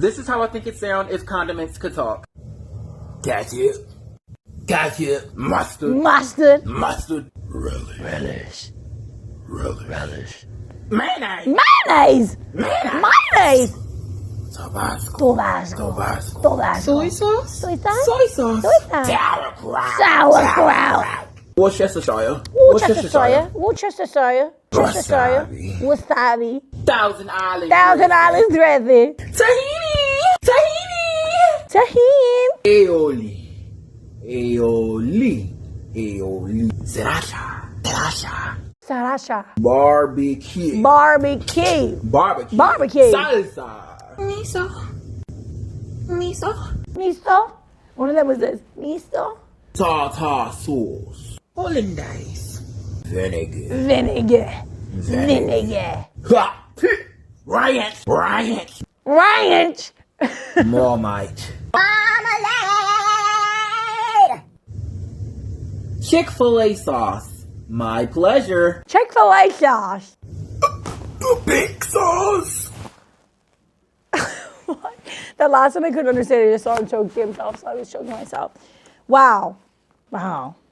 This is how I think it sounds if condiments could talk. Ketchup. Ketchup. Mustard. Mustard. Mustard. Relish. Relish. Relish. Relish. Mayonnaise. Mayonnaise. Mayonnaise. Mayonnaise. Tabasco. Tabasco. Tabasco. Tabasco. Soy sauce? Soy sauce. Soy sauce. Soy sauce. Sauerkraut. Sauerkraut. Worcestershire. Worcestershire. Worcestershire. Worcestershire. Wasabi. Thousand Island. Thousand Island dressing. Tahini. Tahini. Tahini. Aioli. Aioli. Aioli. Sriracha. Sriracha. Sriracha. Barbecue. Barbecue. Barbecue. Barbecue. Salsa. Miso. Miso. Miso. One of them was this. Miso. Tartar sauce. Hollandaise. Vinegar. Vinegar. Vinegar. Ha! Ranch. Ranch. Ranch. Marmite. Chick-fil-A sauce. My pleasure. Chick-fil-A sauce. The pink sauce. What? The last one I couldn't understand. I just saw him choke himself, so I was choking myself. Wow. Wow.